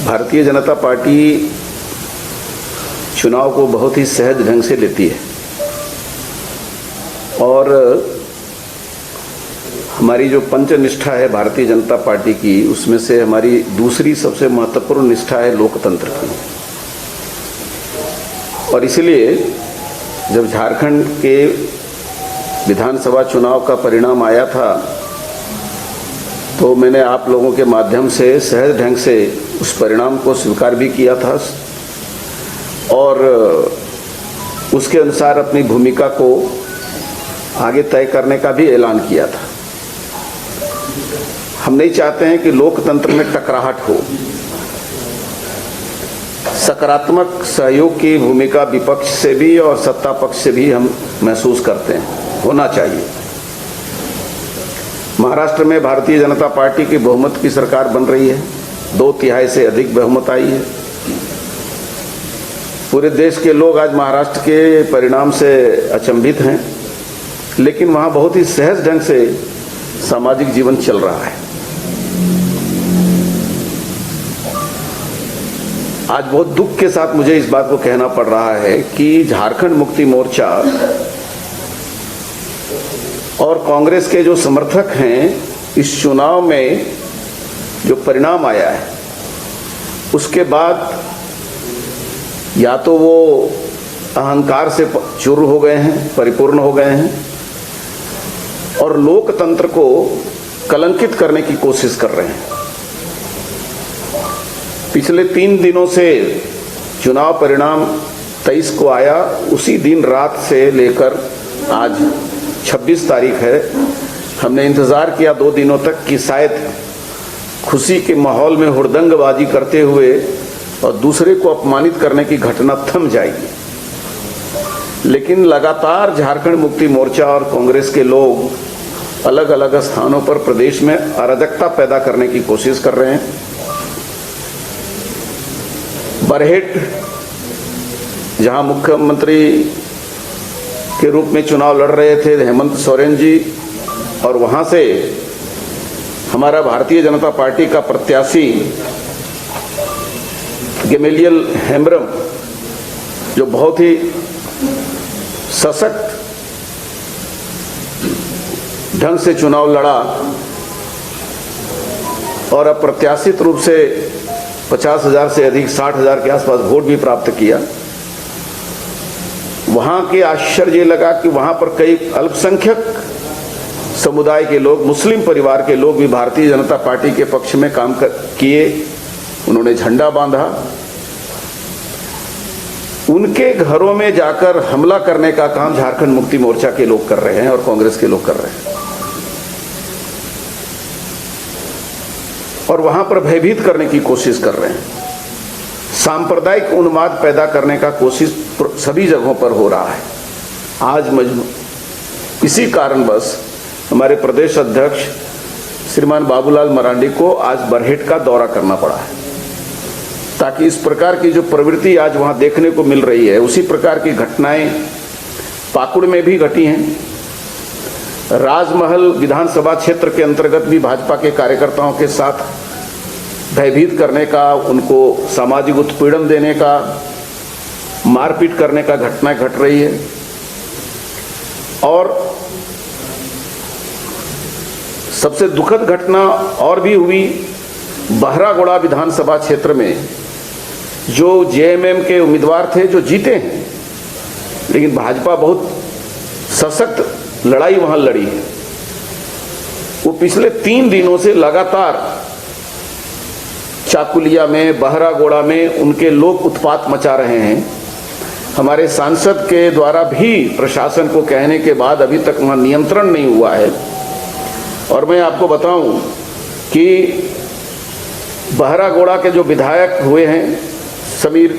Bharatiya Janata party चुनाव को बहुत ही सहज ढंग से लेती है और हमारी जो पंच निष्ठा है भारतीय जनता पार्टी की, उसमें से हमारी दूसरी सबसे महत्वपूर्ण निष्ठा है लोकतंत्र की। और इसलिए जब झारखंड के विधानसभा चुनाव का परिणाम आया था तो मैंने आप लोगों के माध्यम से सहज ढंग से उस परिणाम को स्वीकार भी किया था और उसके अनुसार अपनी भूमिका को आगे तय करने का भी ऐलान किया था। हम नहीं चाहते हैं कि लोकतंत्र में टकराहट हो। सकारात्मक सहयोग की भूमिका विपक्ष से भी और सत्ता पक्ष से भी हम महसूस करते हैं, होना चाहिए। महाराष्ट्र में भारतीय जनता पार्टी की बहुमत की सरकार बन रही है, 2/3 से अधिक बहुमत आई है। पूरे देश के लोग आज महाराष्ट्र के परिणाम से अचंभित हैं, लेकिन वहां बहुत ही सहज ढंग से सामाजिक जीवन चल रहा है। आज बहुत दुख के साथ मुझे इस बात को कहना पड़ रहा है कि झारखंड मुक्ति मोर्चा और कांग्रेस के जो समर्थक हैं, इस चुनाव में जो परिणाम आया है उसके बाद या तो वो अहंकार से चूर हो गए हैं, परिपूर्ण हो गए हैं और लोकतंत्र को कलंकित करने की कोशिश कर रहे हैं। पिछले 3 दिनों से चुनाव परिणाम 23 को आया, उसी दिन रात से लेकर आज 26 तारीख है, हमने इंतजार किया 2 दिनों तक कि शायद खुशी के माहौल में हुड़दंगबाजी करते हुए और दूसरे को अपमानित करने की घटना थम जाएगी। लेकिन लगातार झारखंड मुक्ति मोर्चा और कांग्रेस के लोग अलग अलग स्थानों पर प्रदेश में अराजकता पैदा करने की कोशिश कर रहे हैं। बरहेट, जहां मुख्यमंत्री के रूप में चुनाव लड़ रहे थे हेमंत सोरेन जी, और वहां से हमारा भारतीय जनता पार्टी का प्रत्याशी गेमेलियल हेम्ब्रम, जो बहुत ही सशक्त ढंग से चुनाव लड़ा और अप्रत्याशित रूप से 50,000 से अधिक 60,000 के आसपास वोट भी प्राप्त किया। वहां के आश्चर्य लगा कि वहां पर कई अल्पसंख्यक समुदाय के लोग, मुस्लिम परिवार के लोग भी भारतीय जनता पार्टी के पक्ष में काम किए। उन्होंने झंडा बांधा। उनके घरों में जाकर हमला करने का काम झारखंड मुक्ति मोर्चा के लोग कर रहे हैं और कांग्रेस के लोग कर रहे हैं और वहां पर भयभीत करने की कोशिश कर रहे हैं। सांप्रदायिक उन्माद पैदा करने का कोशिश सभी जगहों पर हो रहा है। आज इसी कारणवश हमारे प्रदेश अध्यक्ष श्रीमान बाबूलाल मरांडी को आज बरहेट का दौरा करना पड़ा है, ताकि इस प्रकार की जो प्रवृत्ति आज वहां देखने को मिल रही है, उसी प्रकार की घटनाएं पाकुड़ में भी घटी हैं। राजमहल विधानसभा क्षेत्र के अंतर्गत भी भाजपा के कार्यकर्ताओं के साथ भयभीत करने का, उनको सामाजिक उत्पीड़न देने का, मारपीट करने का घटना घट रही है। और सबसे दुखद घटना और भी हुई बहरागोड़ा विधानसभा क्षेत्र में, जो जेएमएम के उम्मीदवार थे जो जीते हैं, लेकिन भाजपा बहुत सशक्त लड़ाई वहां लड़ी है। वो पिछले 3 दिनों से लगातार चाकुलिया में, बहरागोड़ा में उनके लोग उत्पात मचा रहे हैं। हमारे सांसद के द्वारा भी प्रशासन को कहने के बाद अभी तक वहां नियंत्रण नहीं हुआ है। और मैं आपको बताऊं कि बहरागोड़ा के जो विधायक हुए हैं समीर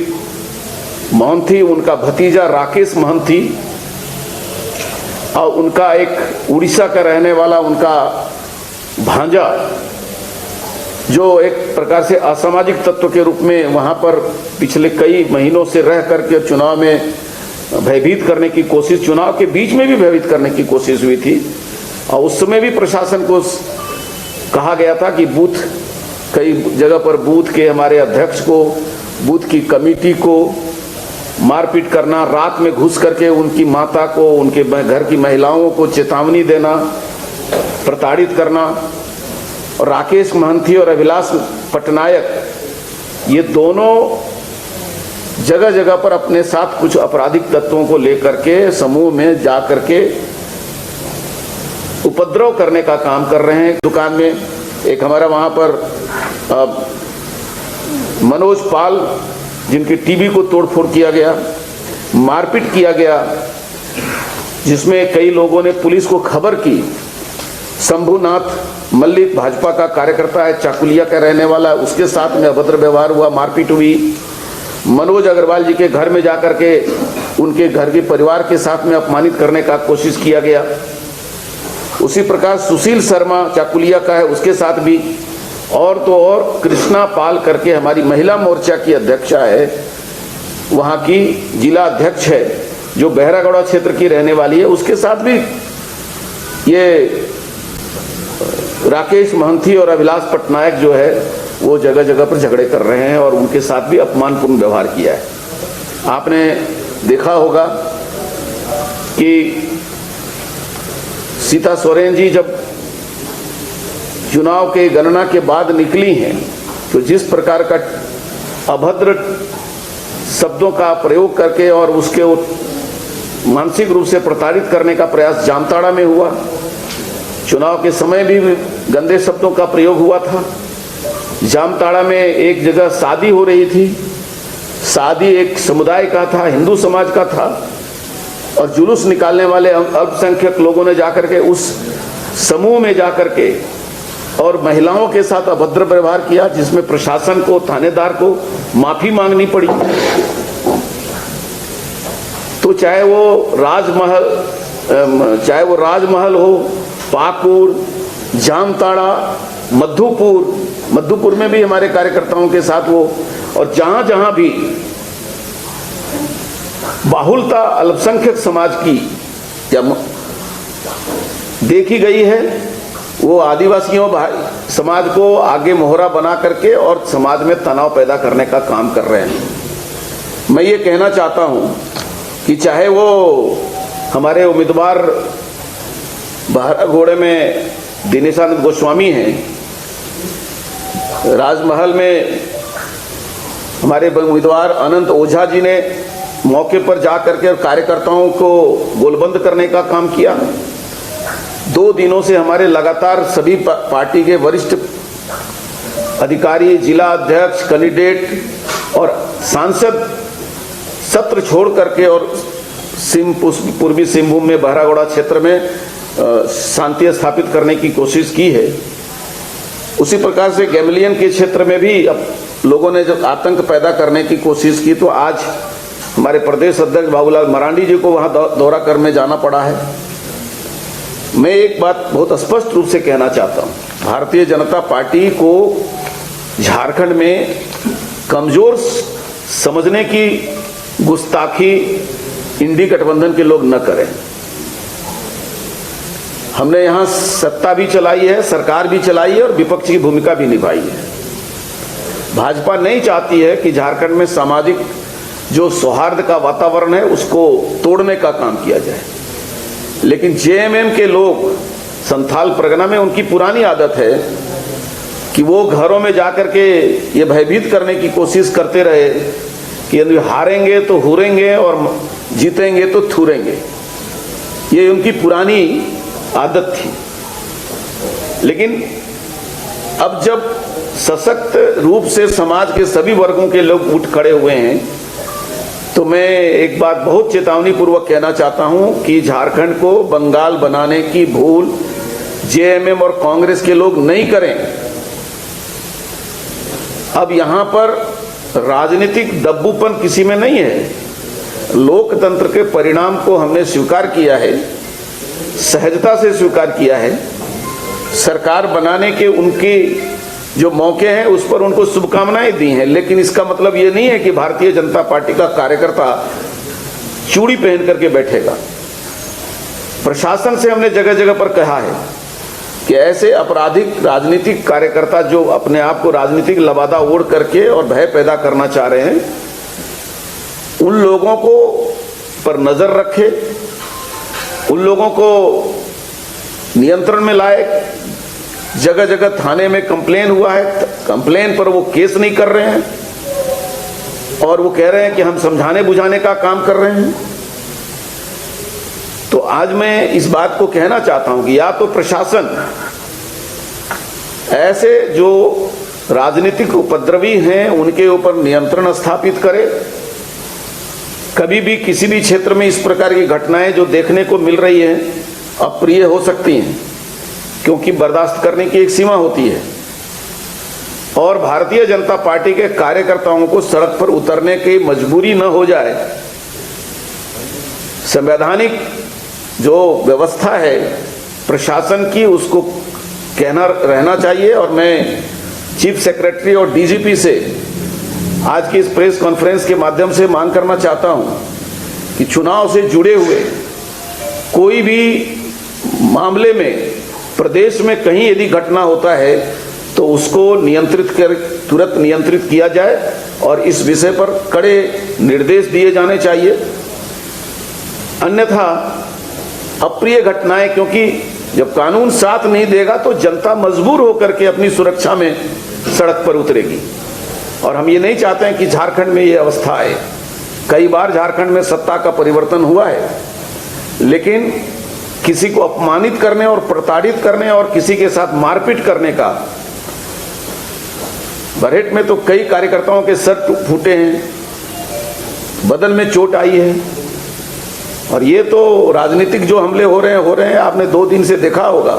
मोहंती, उनका भतीजा राकेश मोहंती और उनका एक उड़ीसा का रहने वाला उनका भांजा, जो एक प्रकार से असामाजिक तत्व के रूप में वहां पर पिछले कई महीनों से रह करके चुनाव में भयभीत करने की कोशिश, चुनाव के बीच में भी भयभीत करने की कोशिश हुई थी। और उस समय भी प्रशासन को कहा गया था कि बूथ कई जगह पर बूथ के हमारे अध्यक्ष को, बूथ की कमेटी को मारपीट करना, रात में घुस करके उनकी माता को, उनके घर की महिलाओं को चेतावनी देना, प्रताड़ित करना। और राकेश महंती और अभिलाष पटनायक ये दोनों जगह जगह पर अपने साथ कुछ आपराधिक तत्वों को लेकर के समूह में जा करके उपद्रव करने का काम कर रहे हैं। दुकान में एक हमारा वहां पर मनोज पाल, जिनकी टीवी को तोड़फोड़ किया गया, मारपीट किया गया, जिसमें कई लोगों ने पुलिस को खबर की। शंभुनाथ मल्लिक भाजपा का कार्यकर्ता है, चाकुलिया का रहने वाला, उसके साथ में अभद्र व्यवहार हुआ, मारपीट हुई। मनोज अग्रवाल जी के घर में जाकर के उनके घर के परिवार के साथ में अपमानित करने का कोशिश किया गया। उसी प्रकार सुशील शर्मा चाकुलिया का है, उसके साथ भी। और तो और कृष्णा पाल करके हमारी महिला मोर्चा की अध्यक्षा है, वहां की जिला अध्यक्ष है, जो बहरागौड़ा क्षेत्र की रहने वाली है, उसके साथ भी ये राकेश महंती और अभिलाष पटनायक जो है वो जगह जगह पर झगड़े कर रहे हैं और उनके साथ भी अपमानपूर्ण व्यवहार किया है। आपने देखा होगा कि सीता सोरेन जी जब चुनाव के गणना के बाद निकली हैं तो जिस प्रकार का अभद्र शब्दों का प्रयोग करके और उसके मानसिक रूप से प्रताड़ित करने का प्रयास जामताड़ा में हुआ। चुनाव के समय भी गंदे शब्दों का प्रयोग हुआ था। जामताड़ा में एक जगह शादी हो रही थी, शादी एक समुदाय का था, हिंदू समाज का था, और जुलूस निकालने वाले अल्पसंख्यक लोगों ने जाकर के उस समूह में जाकर के और महिलाओं के साथ अभद्र व्यवहार किया, जिसमें प्रशासन को, थानेदार को माफी मांगनी पड़ी। तो चाहे वो राजमहल हो, पाकुड़, जामताड़ा, मधुपुर में भी हमारे कार्यकर्ताओं के साथ वो, और जहां जहां भी बाहुलता अल्पसंख्यक समाज की या देखी गई है, वो आदिवासियों समाज को आगे मोहरा बना करके और समाज में तनाव पैदा करने का काम कर रहे हैं। मैं ये कहना चाहता हूं कि चाहे वो हमारे उम्मीदवार बहरागोड़े में दिनेशानंद गोस्वामी हैं, राजमहल में हमारे उम्मीदवार अनंत ओझा जी ने मौके पर जाकर के और कार्यकर्ताओं को गोलबंद करने का काम किया। 2 दिनों से हमारे लगातार सभी पार्टी के वरिष्ठ अधिकारी, जिला अध्यक्ष, कैंडिडेट और सांसद सत्र छोड़ करके और पूर्वी सिंहभूम में बहरागोड़ा क्षेत्र में शांति स्थापित करने की कोशिश की है। उसी प्रकार से गैमलियन के क्षेत्र में भी अब लोगों ने जब आतंक पैदा करने की कोशिश की, तो आज हमारे प्रदेश अध्यक्ष बाबूलाल मरांडी जी को वहां दौरा करने जाना पड़ा है। मैं एक बात बहुत स्पष्ट रूप से कहना चाहता हूं, भारतीय जनता पार्टी को झारखंड में कमजोर समझने की गुस्ताखी इंडी गठबंधन के लोग न करें। हमने यहां सत्ता भी चलाई है, सरकार भी चलाई है और विपक्ष की भूमिका भी निभाई है। भाजपा नहीं चाहती है कि झारखंड में सामाजिक जो सौहार्द का वातावरण है उसको तोड़ने का काम किया जाए, लेकिन जेएमएम के लोग संथाल परगना में उनकी पुरानी आदत है कि वो घरों में जाकर के ये भयभीत करने की कोशिश करते रहे कि हारेंगे तो हुरेंगे और जीतेंगे तो थूरेंगे। ये उनकी पुरानी आदत थी। लेकिन अब जब सशक्त रूप से समाज के सभी वर्गों के लोग उठ खड़े हुए हैं, तो मैं एक बात बहुत चेतावनी पूर्वक कहना चाहता हूं कि झारखंड को बंगाल बनाने की भूल जेएमएम और कांग्रेस के लोग नहीं करें। अब यहां पर राजनीतिक दब्बूपन किसी में नहीं है। लोकतंत्र के परिणाम को हमने स्वीकार किया है, सहजता से स्वीकार किया है। सरकार बनाने के उनके जो मौके हैं उस पर उनको शुभकामनाएं दी हैं, लेकिन इसका मतलब ये नहीं है कि भारतीय जनता पार्टी का कार्यकर्ता चूड़ी पहन करके बैठेगा। प्रशासन से हमने जगह जगह पर कहा है कि ऐसे आपराधिक राजनीतिक कार्यकर्ता जो अपने आप को राजनीतिक लबादा ओढ़ करके और भय पैदा करना चाह रहे हैं, उन लोगों को पर नजर रखे, उन लोगों को नियंत्रण में लाए। जगह जगह थाने में कंप्लेन हुआ है, कंप्लेन पर वो केस नहीं कर रहे हैं और वो कह रहे हैं कि हम समझाने बुझाने का काम कर रहे हैं। तो आज मैं इस बात को कहना चाहता हूं कि या तो प्रशासन ऐसे जो राजनीतिक उपद्रवी हैं उनके ऊपर नियंत्रण स्थापित करे। कभी भी किसी भी क्षेत्र में इस प्रकार की घटनाएं जो देखने को मिल रही हैं अप्रिय हो सकती हैं, क्योंकि बर्दाश्त करने की एक सीमा होती है। और भारतीय जनता पार्टी के कार्यकर्ताओं को सड़क पर उतरने की मजबूरी न हो जाए। संवैधानिक जो व्यवस्था है प्रशासन की, उसको कहना रहना चाहिए। और मैं चीफ सेक्रेटरी और डीजीपी से आज की इस प्रेस कॉन्फ्रेंस के माध्यम से मांग करना चाहता हूं कि चुनाव से जुड़े हुए कोई भी मामले में प्रदेश में कहीं यदि घटना होता है तो उसको तुरंत नियंत्रित किया जाए और इस विषय पर कड़े निर्देश दिए जाने चाहिए। अन्यथा अप्रिय घटनाएं, क्योंकि जब कानून साथ नहीं देगा तो जनता मजबूर होकर के अपनी सुरक्षा में सड़क पर उतरेगी। और हम ये नहीं चाहते हैं कि झारखंड में ये अवस्था आए। कई बार झारखंड में सत्ता का परिवर्तन हुआ है, लेकिन किसी को अपमानित करने और प्रताड़ित करने और किसी के साथ मारपीट करने का, बरहेट में तो कई कार्यकर्ताओं के सर फूटे हैं, बदन में चोट आई है। और ये तो राजनीतिक जो हमले हो रहे हैं। आपने 2 दिन से देखा होगा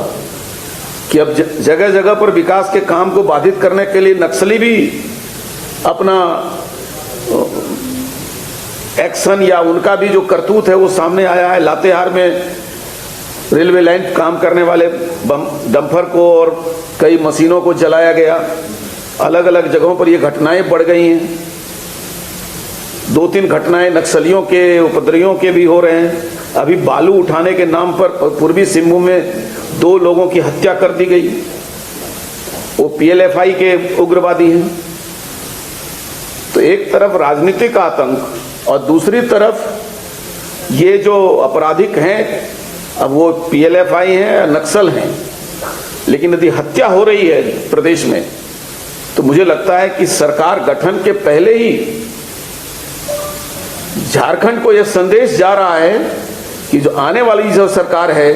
कि अब जगह जगह पर विकास के काम को बाधित करने के लिए नक्सली भी अपना एक्शन या उनका भी जो करतूत है वो सामने आया है। लातेहार में रेलवे लाइन काम करने वाले डंपर को और कई मशीनों को जलाया गया। अलग अलग जगहों पर ये घटनाएं बढ़ गई हैं। 2-3 घटनाएं नक्सलियों के उपद्रवियों के भी हो रहे हैं। अभी बालू उठाने के नाम पर पूर्वी सिंहभूम में 2 लोगों की हत्या कर दी गई। वो पीएलएफआई के उग्रवादी हैं। तो एक तरफ राजनीतिक आतंक और दूसरी तरफ ये जो आपराधिक हैं, अब वो पीएलएफआई हैं या नक्सल हैं, लेकिन यदि हत्या हो रही है प्रदेश में तो मुझे लगता है कि सरकार गठन के पहले ही झारखंड को यह संदेश जा रहा है कि जो आने वाली जो सरकार है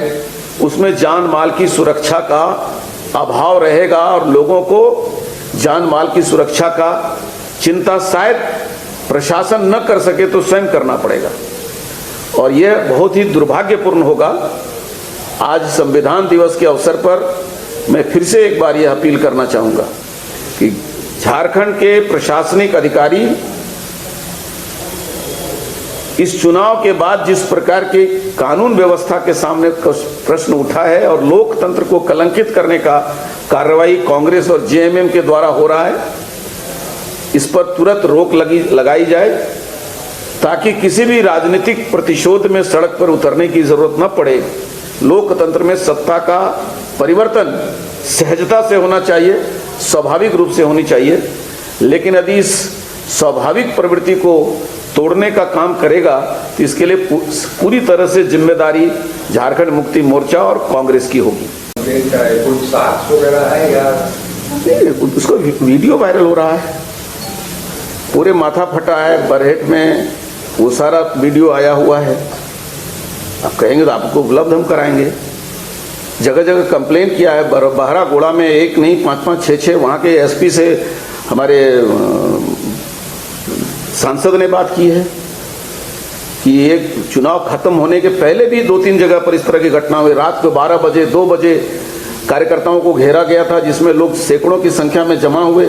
उसमें जान माल की सुरक्षा का अभाव रहेगा और लोगों को जान माल की सुरक्षा का चिंता शायद प्रशासन न कर सके तो स्वयं करना पड़ेगा। और यह बहुत ही दुर्भाग्यपूर्ण होगा। आज संविधान दिवस के अवसर पर मैं फिर से एक बार यह अपील करना चाहूंगा कि झारखंड के प्रशासनिक अधिकारी इस चुनाव के बाद जिस प्रकार के कानून व्यवस्था के सामने प्रश्न उठा है और लोकतंत्र को कलंकित करने का कार्रवाई कांग्रेस और जेएमएम के द्वारा हो रहा है, इस पर तुरंत रोक लगाई जाए ताकि किसी भी राजनीतिक प्रतिशोध में सड़क पर उतरने की जरूरत न पड़े। लोकतंत्र में सत्ता का परिवर्तन सहजता से होना चाहिए, स्वाभाविक रूप से होनी चाहिए। लेकिन यदि इस स्वाभाविक प्रवृत्ति को तोड़ने का काम करेगा तो इसके लिए पूरी तरह से जिम्मेदारी झारखंड मुक्ति मोर्चा और कांग्रेस की होगी। कुछ साक्ष्य वगैरह है या उसका वीडियो वायरल हो रहा है, पूरे माथा फटा है। बरहेट में वो सारा वीडियो आया हुआ है। आप कहेंगे तो आपको उपलब्ध हम कराएंगे। जगह जगह कंप्लेन किया है। बहरागोड़ा में 1 नहीं 5-5 6-6 वहाँ के एसपी से हमारे सांसद ने बात की है कि ये चुनाव खत्म होने के पहले भी 2-3 जगह पर इस तरह की घटना हुई। रात को 12 बजे 2 बजे कार्यकर्ताओं को घेरा गया था, जिसमें लोग सैकड़ों की संख्या में जमा हुए।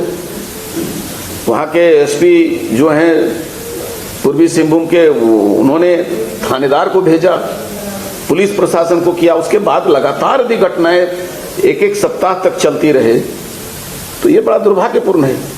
वहाँ के एसपी जो हैं पूर्वी सिंहभूम के, उन्होंने थानेदार को भेजा, पुलिस प्रशासन को किया। उसके बाद लगातार यदि घटनाएं 1-1 सप्ताह तक चलती रहे तो ये बड़ा दुर्भाग्यपूर्ण है।